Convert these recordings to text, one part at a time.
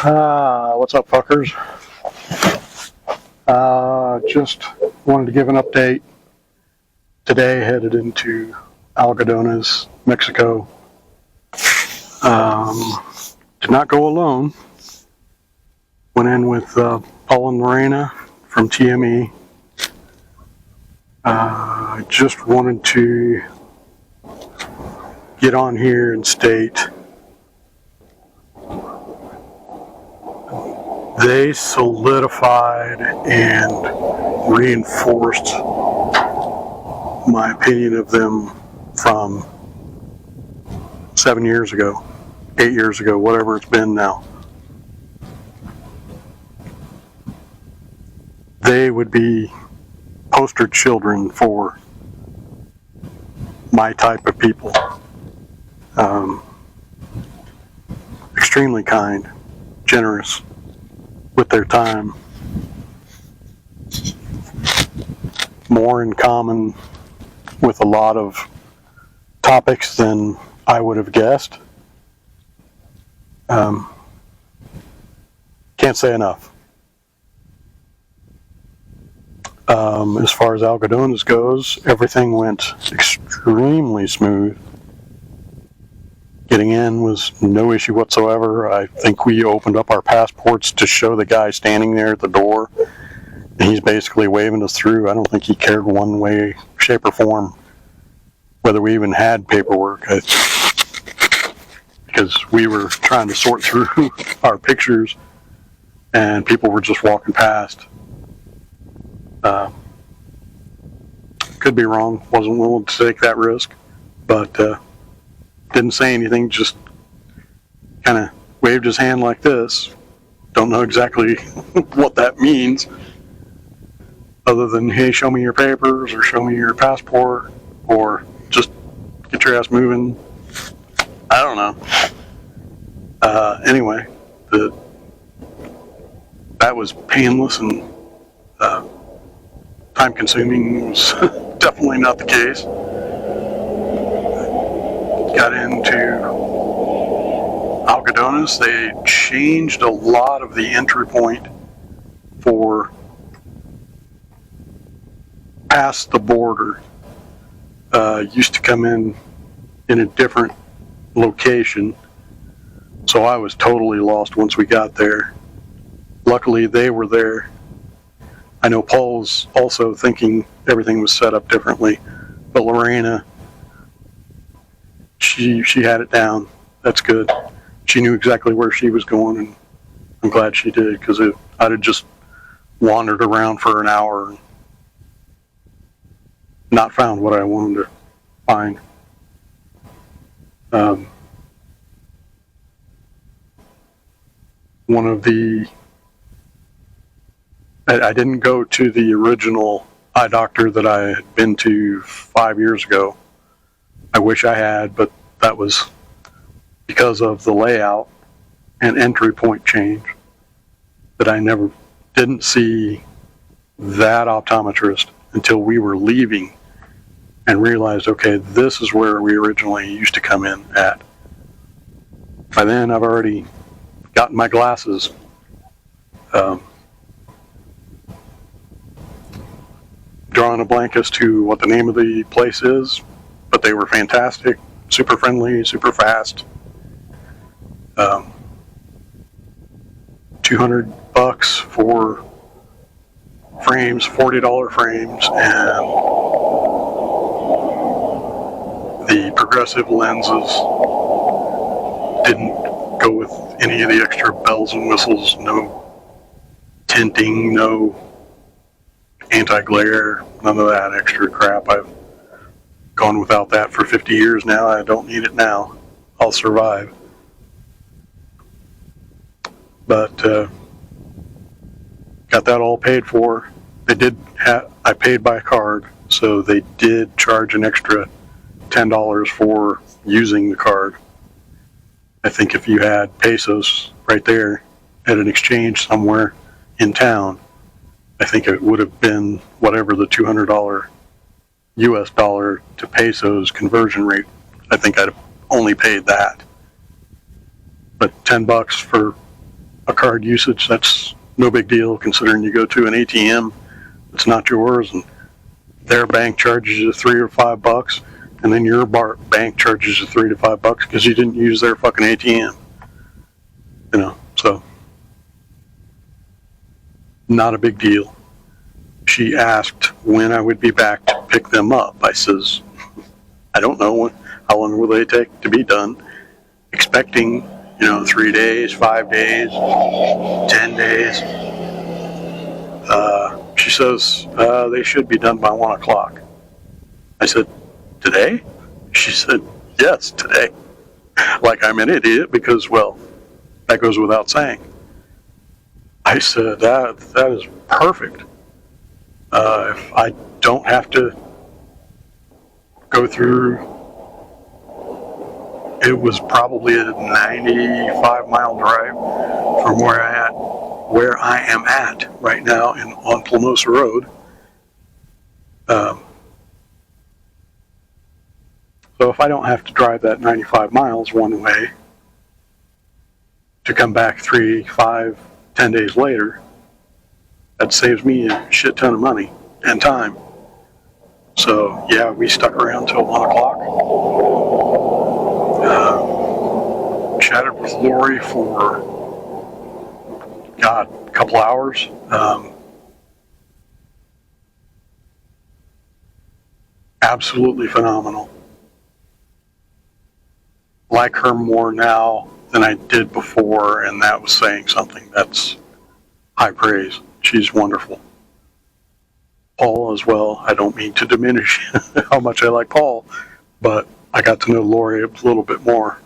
What's up, fuckers? Just wanted to give an update. Today, headed into Algodones, Mexico. Did not go alone. Went in with Paul and Lorena from TME. I just wanted to get on here and state they solidified and reinforced my opinion of them from 7 years ago, 8 years ago, whatever it's been now. They would be poster children for my type of people. Extremely kind, generous with their time. More in common with a lot of topics than I would have guessed. Can't say enough. As far as Algodones goes, everything went extremely smooth. Getting in was no issue whatsoever. I think we opened up our passports to show the guy standing there at the door, and he's basically waving us through. I don't think he cared one way, shape, or form whether we even had paperwork, because we were trying to sort through our pictures, and people were just walking past. Could be wrong, wasn't willing to take that risk, but didn't say anything, just kind of waved his hand like this. Don't know exactly what that means, other than, hey, show me your papers, or show me your passport, or just get your ass moving. I don't know. Anyway, that was painless and time-consuming. Was definitely not the case. Got into Algodones. They changed a lot of the entry point for past the border. Used to come in a different location, so I was totally lost once we got there. Luckily, they were there. I know Paul's also thinking everything was set up differently, but Lorena, she had it down. That's good. She knew exactly where she was going, and I'm glad she did, because I'd have just wandered around for an hour and not found what I wanted to find. I didn't go to the original eye doctor that I had been to 5 years ago. I wish I had, but that was because of the layout and entry point change that I didn't see that optometrist until we were leaving and realized, okay, this is where we originally used to come in at. By then, I've already gotten my glasses. Drawing a blank as to what the name of the place is, but they were fantastic, super friendly, super fast. $200 for frames, $40 frames, and the progressive lenses didn't go with any of the extra bells and whistles. No tinting, no anti-glare, none of that extra crap. I've gone without that for 50 years now. I don't need it now. I'll survive. But got that all paid for. I paid by card, so they did charge an extra $10 for using the card. I think if you had pesos right there at an exchange somewhere in town, I think it would have been whatever the $200 US dollar to pesos conversion rate. I think I'd have only paid that. But $10 for a card usage, that's no big deal considering you go to an ATM, it's not yours, and their bank charges you $3 or $5, and then your bank charges you $3 to $5 because you didn't use their fucking ATM. You know, so not a big deal. She asked when I would be back to pick them up. I says, I don't know how long will they take to be done. Expecting, 3 days, 5 days, 10 days. She says, they should be done by 1 o'clock. I said, today? She said, yes, today. Like I'm an idiot because, well, that goes without saying. I said, that is perfect. If I don't have to go through, it was probably a 95-mile drive from where I am at right now on Planosa Road. So if I don't have to drive that 95 miles one way to come back 3, 5, 10 days later, that saves me a shit ton of money and time. So yeah, we stuck around till 1 o'clock. Chatted with Lori for, a couple hours. Absolutely phenomenal. Like her more now than I did before, and that was saying something. That's high praise. She's wonderful. Paul as well. I don't mean to diminish how much I like Paul, but I got to know Lori a little bit more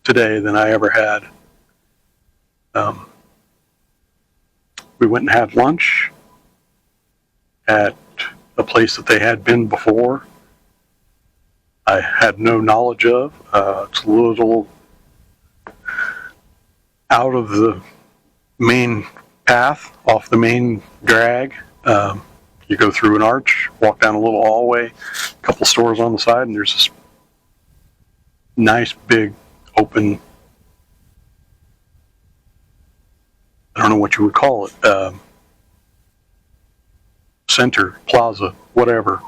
today than I ever had. We went and had lunch at a place that they had been before. I had no knowledge of. It's a little out of the main path, off the main drag. You go through an arch, walk down a little hallway, a couple stores on the side, and there's this nice big open, I don't know what you would call it, center, plaza, whatever.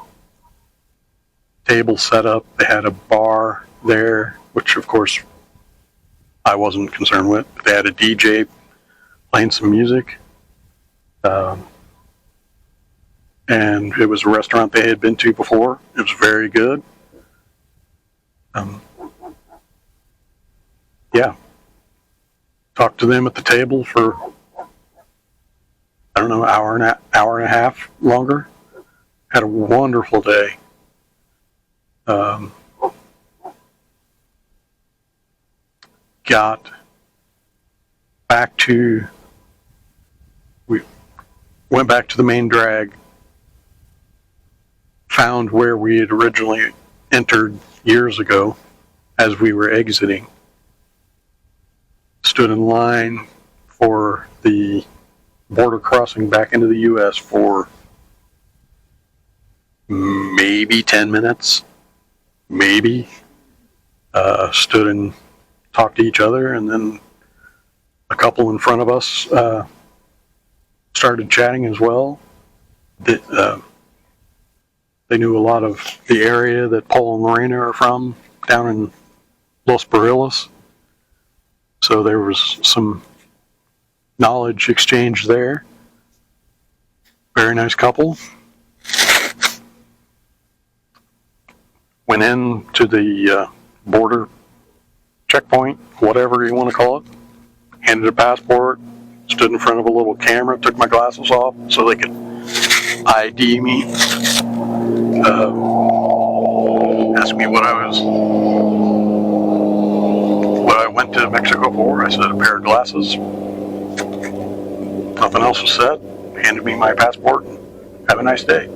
Table set up. They had a bar there, which of course I wasn't concerned with. They had a DJ playing some music. And it was a restaurant they had been to before. It was very good. Yeah. Talked to them at the table for, I don't know, hour and a half longer. Had a wonderful day. Got back to, we went back to the main drag, found where we had originally entered years ago as we were exiting, stood in line for the border crossing back into the U.S. for maybe 10 minutes, maybe. Stood and talked to each other, and then a couple in front of us started chatting as well. They knew a lot of the area that Paul and Lorena are from, down in Los Barriles. So there was some knowledge exchange there. Very nice couple. Went in to the border checkpoint, whatever you want to call it. Handed a passport. Stood in front of a little camera. Took my glasses off so they could ID me. Asked me what I went to Mexico for. I said a pair of glasses. Nothing else was said. Handed me my passport. Have a nice day.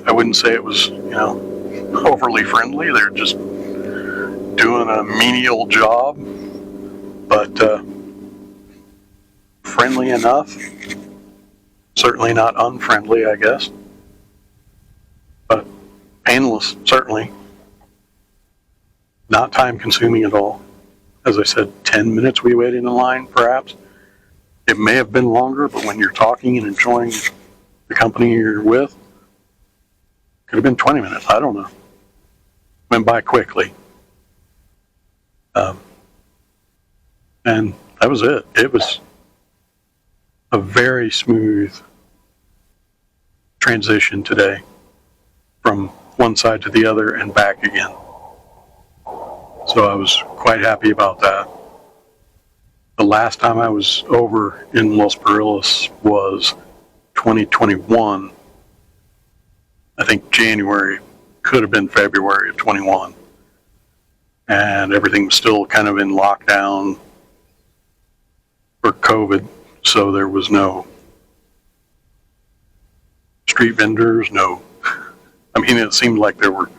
I wouldn't say it was, overly friendly. They're just doing a menial job, but friendly enough. Certainly not unfriendly, I guess. But painless, certainly. Not time consuming at all. as I said, 10 minutes we waited in line, perhaps. It may have been longer, but when you're talking and enjoying the company you're with, could have been 20 minutes. I don't know. Went by quickly. And that was it. It was a very smooth transition today from one side to the other and back again. So I was quite happy about that. The last time I was over in Los Barillas was 2021. I think January, could have been February of 21. And everything was still kind of in lockdown for COVID, so there was no street vendors, I mean, it seemed like there were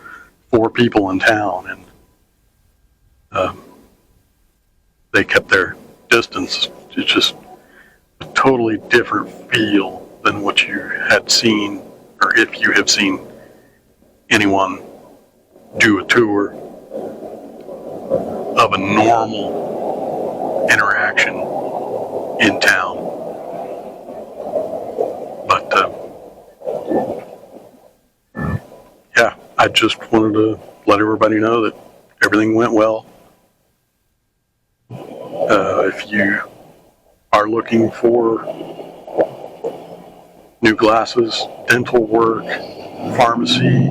4 people in town, and they kept their distance. It's just a totally different feel than what you had seen, or if you have seen anyone do a tour of a normal interaction in town. But yeah, I just wanted to let everybody know that everything went well. If you are looking for new glasses, dental work, pharmacy,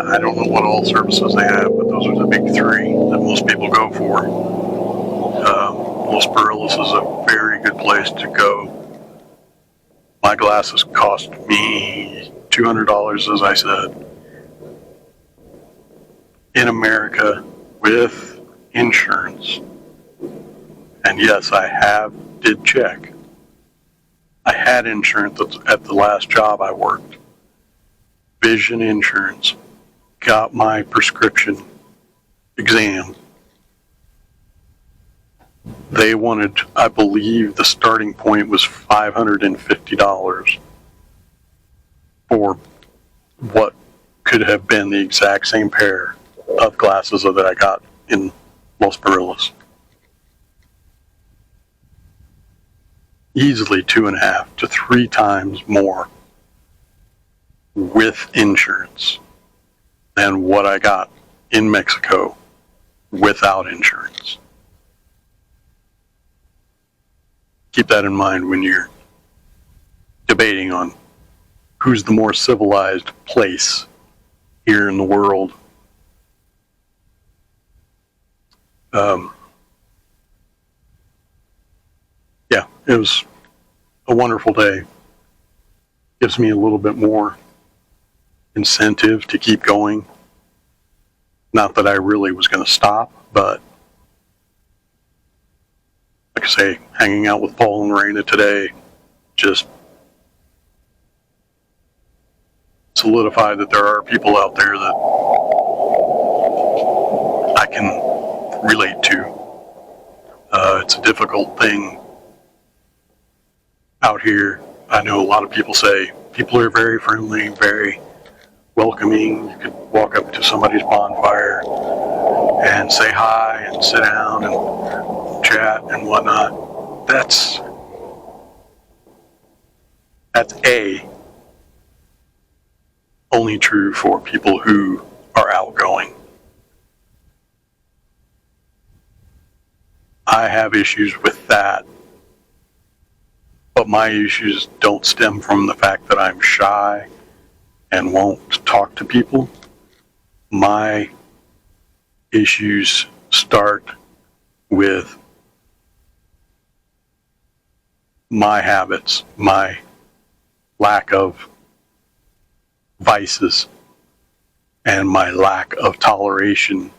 I don't know what all services they have, but those are the big 3 that most people go for. Los Barillas is a very good place to go. My glasses cost me $200, as I said, in America with insurance. And yes, I did check. I had insurance at the last job I worked. Vision insurance. Got my prescription exam. They wanted, I believe the starting point was $550 for what could have been the exact same pair of glasses that I got in Los Barillas. Easily 2.5 to 3 times more with insurance than what I got in Mexico without insurance. Keep that in mind when you're debating on who's the more civilized place here in the world. Yeah, it was a wonderful day. Gives me a little bit more incentive to keep going. Not that I really was going to stop, but like I say, hanging out with Paul and Lorena today just solidified that there are people out there that I can relate to. It's a difficult thing out here. I know a lot of people say people are very friendly, very welcoming. You could walk up to somebody's bonfire and say hi and sit down and chat and whatnot. That's only true for people who are outgoing. I have issues with that, but my issues don't stem from the fact that I'm shy and won't talk to people. My issues start with my habits, my lack of vices, and my lack of toleration